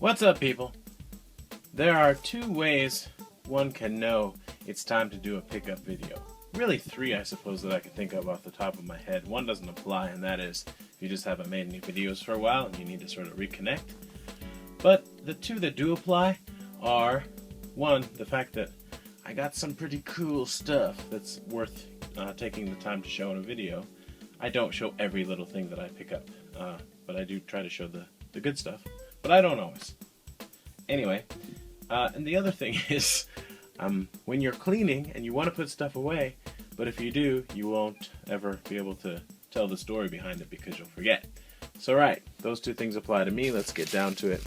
What's up, people? There are two ways one can know it's time to do a pickup video. Really three, I suppose, that I can think of off the top of my head. One doesn't apply, and that is if you just haven't made any videos for a while and you need to sort of reconnect. But the two that do apply are, one, the fact that I got some pretty cool stuff that's worth taking the time to show in a video. I don't show every little thing that I pick up, but I do try to show the good stuff. But I don't always. Anyway, and the other thing is, when you're cleaning and you want to put stuff away, but if you do, you won't ever be able to tell the story behind it because you'll forget. So right, those two things apply to me. Let's get down to it.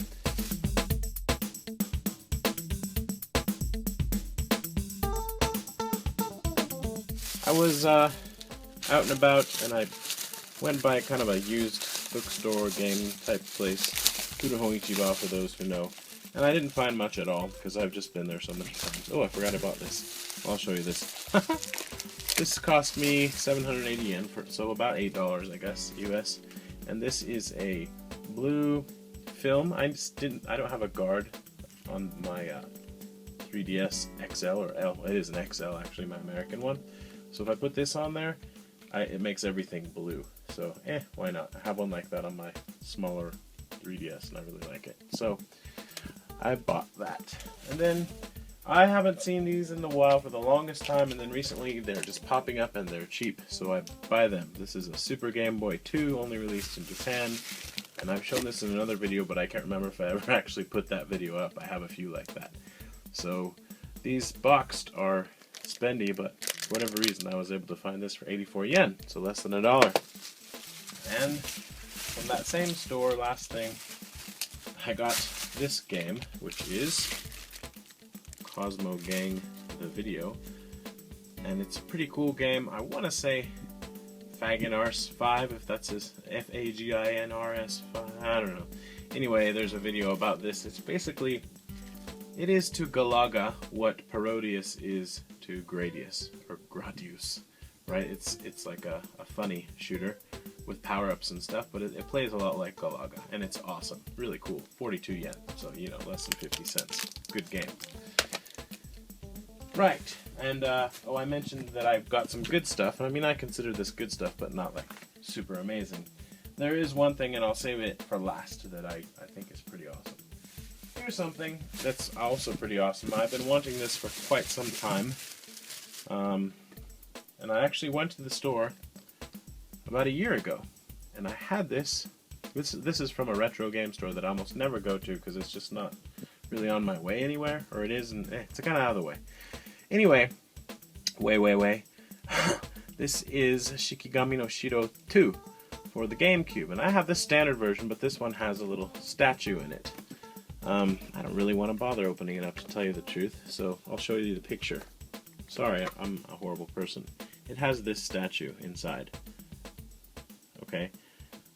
I was out and about, and I went by kind of a used bookstore game type place. Kurohonchiba, for those who know. And I didn't find much at all, because I've just been there so many times. Oh, I forgot I bought this. I'll show you this. This cost me 780 yen, so about $8, I guess, US. And this is a blue film. I don't have a guard on my 3DS XL, or L. It is an XL, actually, my American one. So if I put this on there, it makes everything blue. So, why not? I have one like that on my smaller 3DS, and I really like it. So I bought that, and then I haven't seen these in a while for the longest time, and then recently they're just popping up and they're cheap, so I buy them. This is a Super Game Boy 2, only released in Japan, and I've shown this in another video, but I can't remember if I ever actually put that video up. I have a few like that. So these boxed are spendy, but for whatever reason I was able to find this for 84 yen, so less than $1. And from that same store, last thing, I got this game, which is Cosmo Gang, the video, and it's a pretty cool game. I want to say Faginars 5, if that's his Faginrs 5, I don't know. Anyway, there's a video about this. It's basically, it is to Galaga what Parodius is to Gradius, or Gradius, right? It's like a funny shooter with power-ups and stuff, but it plays a lot like Galaga, and it's awesome. Really cool. 42 yen, so, you know, less than 50 cents. Good game. Right, and, I mentioned that I've got some good stuff, and I mean, I consider this good stuff, but not, like, super amazing. There is one thing, and I'll save it for last, that I think is pretty awesome. Here's something that's also pretty awesome. I've been wanting this for quite some time, and I actually went to the store about a year ago, and I had this. This is from a retro game store that I almost never go to because it's just not really on my way anywhere, or it is, and it's kind of out of the way. Anyway, this is Shikigami no Shiro 2 for the GameCube, and I have the standard version, but this one has a little statue in it. I don't really want to bother opening it up, to tell you the truth, so I'll show you the picture. Sorry, I'm a horrible person. It has this statue inside. Okay,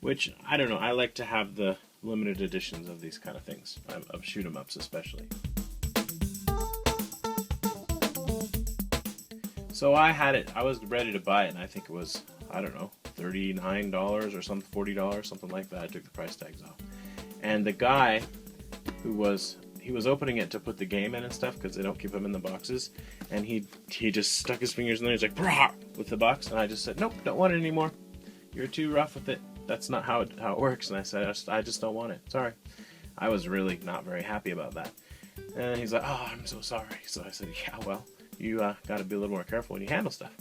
which, I don't know, I like to have the limited editions of these kind of things, of shoot-em-ups especially. So I had it, I was ready to buy it, and I think it was, I don't know, $39 or something, $40, something like that. I took the price tags off. And the guy he was opening it to put the game in and stuff, because they don't keep them in the boxes, and he just stuck his fingers in there, he's like, brah, with the box, and I just said, nope, don't want it anymore. You're too rough with it. That's not how it works. And I said, I just don't want it. Sorry. I was really not very happy about that. And he's like, oh, I'm so sorry. So I said, yeah, well, you got to be a little more careful when you handle stuff.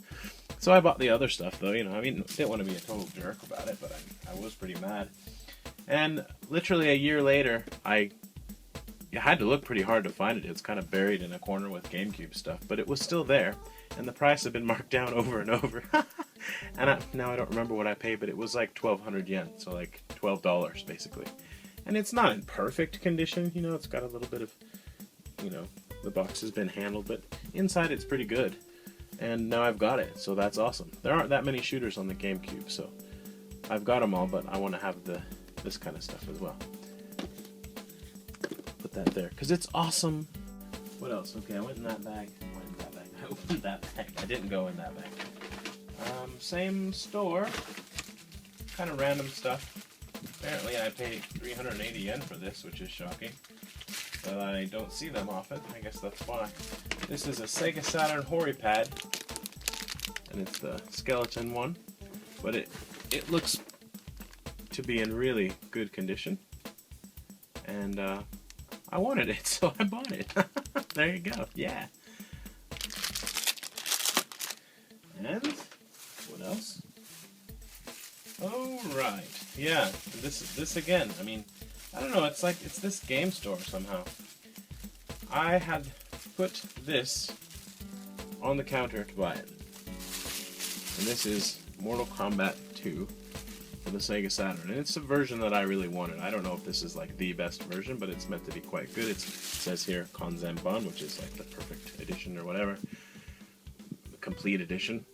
So I bought the other stuff, though. You know, I mean, didn't want to be a total jerk about it, but I was pretty mad. And literally a year later, I had to look pretty hard to find it. It's kind of buried in a corner with GameCube stuff, but it was still there. And the price had been marked down over and over. And now I don't remember what I paid, but it was like 1,200 yen, so like $12 basically. And it's not in perfect condition, you know, it's got a little bit of, you know, the box has been handled, but inside it's pretty good. And now I've got it, so that's awesome. There aren't that many shooters on the GameCube, so I've got them all, but I want to have this kind of stuff as well. Put that there, because it's awesome. What else? Okay, I went in that bag. I opened that bag. I didn't go in that bag. Same store. Kind of random stuff. Apparently I paid 380 yen for this, which is shocking. But I don't see them often. I guess that's why. This is a Sega Saturn Hori pad, and it's the skeleton one. But it looks to be in really good condition, and I wanted it, so I bought it. There you go. Yeah. And what else? Oh right, yeah. This again. I mean, I don't know. It's like it's this game store somehow. I had put this on the counter to buy it, and this is Mortal Kombat 2 for the Sega Saturn, and it's a version that I really wanted. I don't know if this is like the best version, but it's meant to be quite good. It says here Kanzenban, which is like the perfect edition or whatever, the complete edition.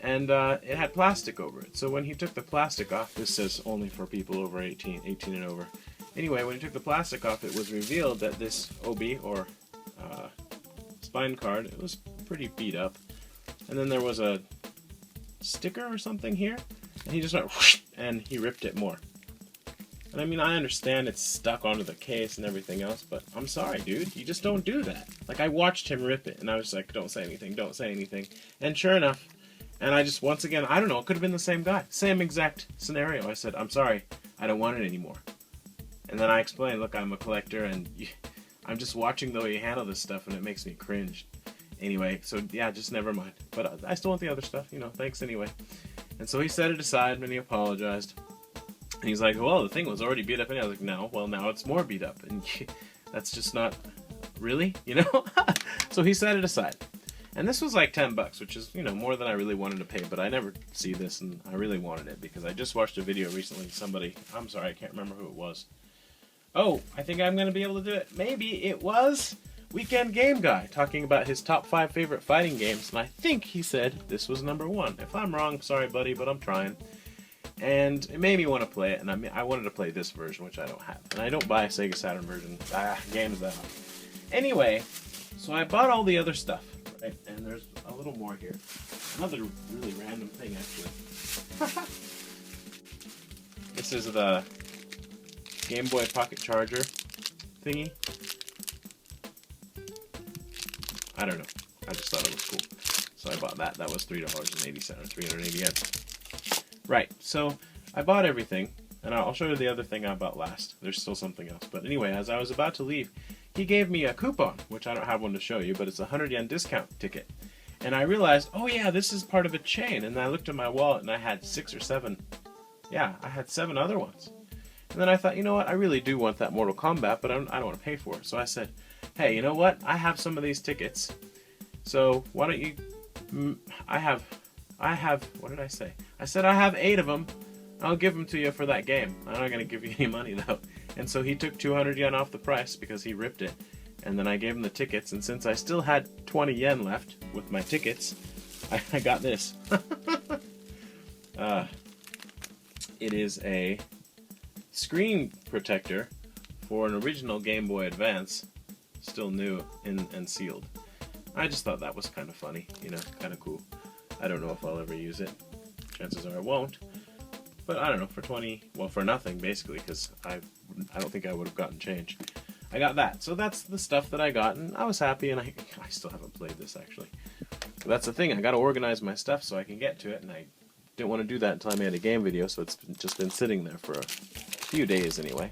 And it had plastic over it. So when he took the plastic off, this says only for people over 18 and over. Anyway, when he took the plastic off, it was revealed that this OB, or spine card, it was pretty beat up. And then there was a sticker or something here, and he just went whoosh, and he ripped it more. And I mean, I understand it's stuck onto the case and everything else, but I'm sorry, dude, you just don't do that. Like, I watched him rip it, and I was like, don't say anything, don't say anything. And sure enough, and I just, once again, I don't know, it could have been the same guy. Same exact scenario. I said, I'm sorry, I don't want it anymore. And then I explained, look, I'm a collector, and I'm just watching the way you handle this stuff, and it makes me cringe. Anyway, so yeah, just never mind. But I still want the other stuff, you know, thanks anyway. And so he set it aside, and he apologized. And he's like, well, the thing was already beat up. And I was like, no, well, now it's more beat up. And that's just not, really, you know? So he set it aside. And this was like $10, which is, you know, more than I really wanted to pay, but I never see this, and I really wanted it, because I just watched a video recently, somebody, I'm sorry, I can't remember who it was. Oh, I think I'm going to be able to do it. Maybe it was Weekend Game Guy, talking about his top 5 favorite fighting games, and I think he said this was number 1. If I'm wrong, sorry buddy, but I'm trying. And it made me want to play it, and I wanted to play this version, which I don't have. And I don't buy Sega Saturn version games that often. Anyway, so I bought all the other stuff. Right, and there's a little more here. Another really random thing, actually. This is the Game Boy Pocket Charger thingy. I don't know. I just thought it was cool. So I bought that. That was $3.80 or 380 yen. Right, so I bought everything, and I'll show you the other thing I bought last. There's still something else. But anyway, as I was about to leave, he gave me a coupon, which I don't have one to show you, but it's a 100 yen discount ticket. And I realized, oh yeah, this is part of a chain. And I looked at my wallet, and I had 6 or 7. Yeah, I had 7 other ones. And then I thought, you know what, I really do want that Mortal Kombat, but I don't want to pay for it. So I said, hey, you know what, I have some of these tickets. So why don't you, I have, what did I say? I said I have 8 of them. I'll give them to you for that game. I'm not going to give you any money, though. And so he took 200 yen off the price because he ripped it. And then I gave him the tickets, and since I still had 20 yen left with my tickets, I got this. It is a screen protector for an original Game Boy Advance, still new and sealed. I just thought that was kind of funny, you know, kind of cool. I don't know if I'll ever use it. Chances are I won't. But I don't know, for 20, well, for nothing, basically, because I don't think I would have gotten change. I got that. So that's the stuff that I got, and I was happy, and I still haven't played this, actually. But that's the thing, I got to organize my stuff so I can get to it, and I didn't want to do that until I made a game video, so it's just been sitting there for a few days, anyway.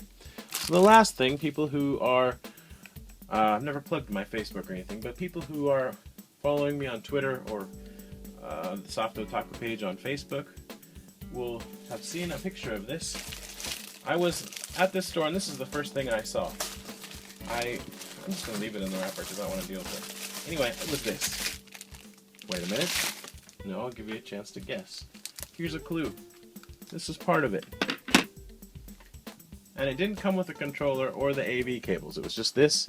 So the last thing, people who are, I've never plugged my Facebook or anything, but people who are following me on Twitter or the SoftOtaku page on Facebook will have seen a picture of this. I was at this store, and this is the first thing I saw. I'm just going to leave it in the wrapper because I don't want to deal with it. Anyway, it was this. Wait a minute. No, I'll give you a chance to guess. Here's a clue. This is part of it. And it didn't come with a controller or the AV cables. It was just this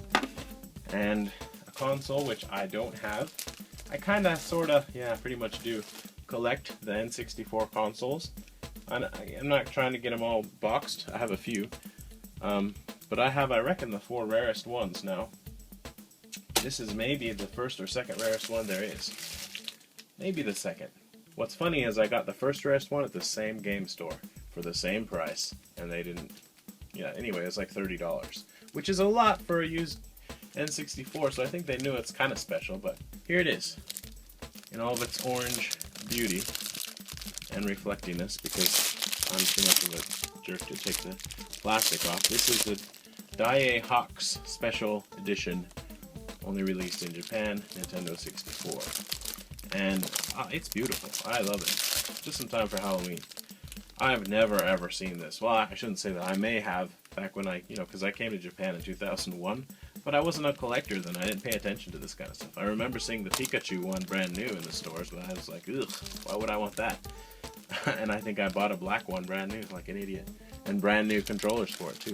and a console, which I don't have. I kind of, sort of, yeah, pretty much do collect the N64 consoles. I'm not trying to get them all boxed. I have a few. But I have, I reckon, the 4 rarest ones now. This is maybe the first or second rarest one there is. Maybe the second. What's funny is I got the first rarest one at the same game store for the same price, and they didn't. Yeah, anyway, it's like $30, which is a lot for a used N64, so I think they knew it's kind of special, but here it is, in all of its orange beauty and reflectiness, because I'm too much of a jerk to take the plastic off. This is the Daiei Hawks Special Edition, only released in Japan, Nintendo 64. And it's beautiful. I love it. Just in time for Halloween. I've never ever seen this. Well, I shouldn't say that. I may have back when because I came to Japan in 2001, but I wasn't a collector then. I didn't pay attention to this kind of stuff. I remember seeing the Pikachu one brand new in the stores, but I was like, ugh, why would I want that? And I think I bought a black one brand new, like an idiot. And brand new controllers for it, too.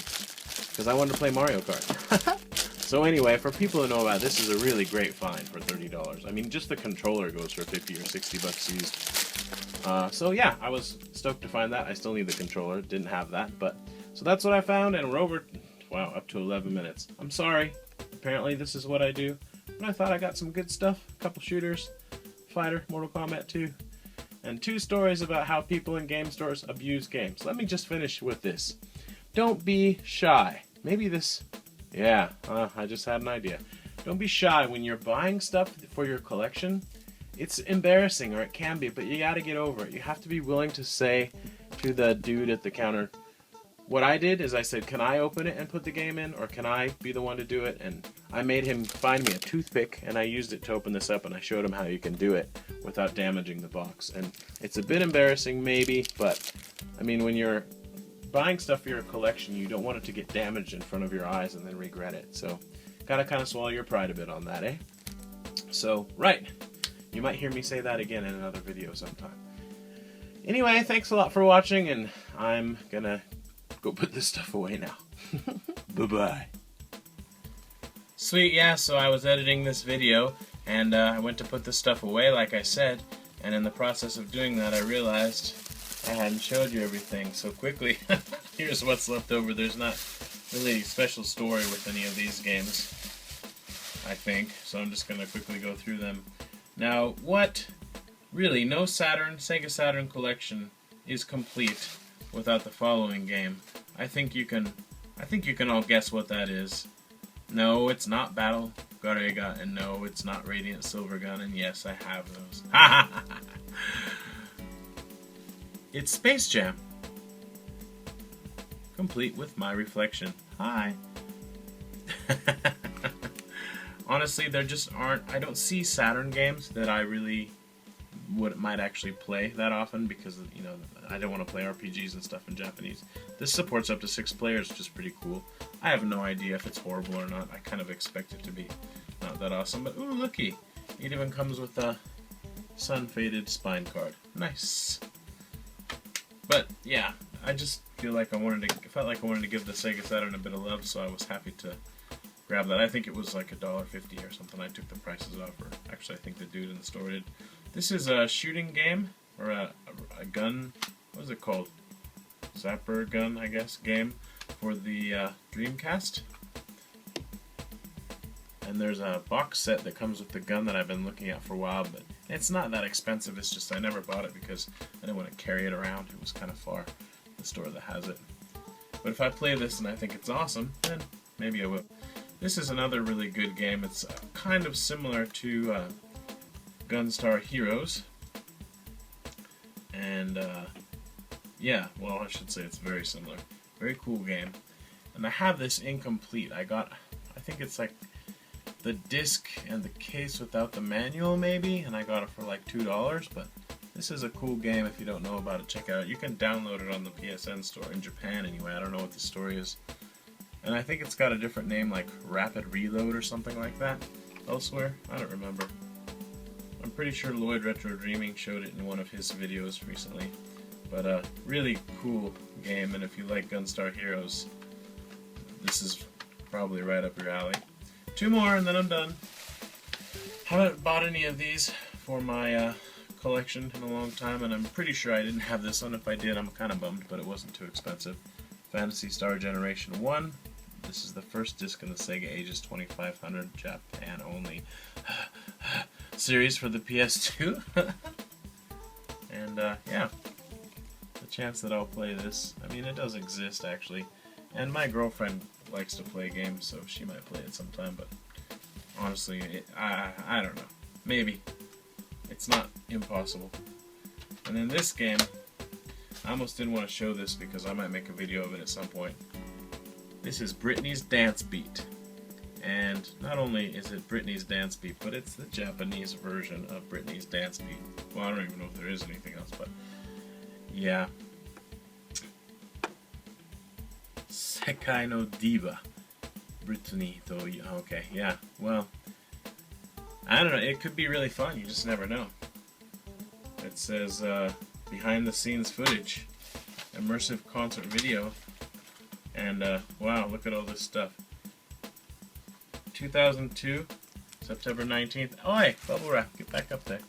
Because I wanted to play Mario Kart. So anyway, for people who know about it, this is a really great find for $30. I mean, just the controller goes for 50 or 60 bucks used. So yeah, I was stoked to find that. I still need the controller. Didn't have that, but... So that's what I found, and we're over... Wow, up to 11 minutes. I'm sorry. Apparently this is what I do. But I thought I got some good stuff. A couple shooters. Fighter, Mortal Kombat 2. And 2 stories about how people in game stores abuse games. Let me just finish with this. Don't be shy. Maybe this... Yeah, I just had an idea. Don't be shy when you're buying stuff for your collection. It's embarrassing, or it can be, but you gotta get over it. You have to be willing to say to the dude at the counter, what I did is I said, can I open it and put the game in, or can I be the one to do it? And I made him find me a toothpick, and I used it to open this up, and I showed him how you can do it without damaging the box. And it's a bit embarrassing, maybe, but, I mean, when you're buying stuff for your collection, you don't want it to get damaged in front of your eyes and then regret it. So, gotta kind of swallow your pride a bit on that, eh? So, right. You might hear me say that again in another video sometime. Anyway, thanks a lot for watching, and I'm gonna go put this stuff away now. Bye-bye. Sweet, yeah, so I was editing this video, and I went to put this stuff away, like I said, and in the process of doing that, I realized I hadn't showed you everything so quickly. Here's what's left over. There's not really a special story with any of these games, I think, so I'm just going to quickly go through them. Now, really, no Sega Saturn collection is complete without the following game. I think you can all guess what that is. No, it's not Battle Garega, and no, it's not Radiant Silvergun, and yes, I have those. It's Space Jam, complete with my reflection. Hi. Honestly, there just aren't. I don't see Saturn games that I really might actually play that often because I don't want to play RPGs and stuff in Japanese. This supports up to 6 players, which is pretty cool. I have no idea if it's horrible or not. I kind of expect it to be not that awesome, but ooh, looky! It even comes with a sun-faded spine card. Nice. But yeah, I just feel like felt like I wanted to give the Sega Saturn a bit of love, so I was happy to grab that. I think it was like $1.50 or something. I took the prices off, or actually I think the dude in the store did. This is a shooting game, or a gun, what is it called? Zapper gun, I guess, game for the Dreamcast. And there's a box set that comes with the gun that I've been looking at for a while, but it's not that expensive. It's just I never bought it because I didn't want to carry it around. It was kind of far, the store that has it. But if I play this and I think it's awesome, then maybe I will. This is another really good game. It's kind of similar to Gunstar Heroes. And yeah, well, I should say it's very similar. Very cool game. And I have this incomplete. I think it's like the disc and the case without the manual, maybe, and I got it for like $2, but this is a cool game. If you don't know about it, check it out. You can download it on the PSN store, in Japan anyway. I don't know what the story is. And I think it's got a different name, like Rapid Reload or something like that, elsewhere. I don't remember. I'm pretty sure LloydRetroDreaming showed it in one of his videos recently. But really cool game, and if you like Gunstar Heroes, this is probably right up your alley. 2 more and then I'm done. Haven't bought any of these for my collection in a long time, and I'm pretty sure I didn't have this one. If I did, I'm kind of bummed, but it wasn't too expensive. Phantasy Star Generation 1. This is the first disc in the Sega Ages 2500 Japan only series for the PS2. And yeah, the chance that I'll play this. I mean, it does exist actually, and my girlfriend likes to play games, so she might play it sometime. But honestly, I don't know. Maybe it's not impossible. And then this game, I almost didn't want to show this because I might make a video of it at some point. This is Britney's Dance Beat. And not only is it Britney's Dance Beat, but it's the Japanese version of Britney's Dance Beat. Well, I don't even know if there is anything else, but yeah. Sekai no Diva. Britney to... Okay, yeah. Well, I don't know. It could be really fun. You just never know. It says behind the scenes footage, immersive concert video, and wow, look at all this stuff. 2002, September 19th. Oi, bubble wrap, get back up there.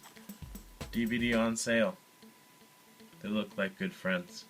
DVD on sale. They look like good friends.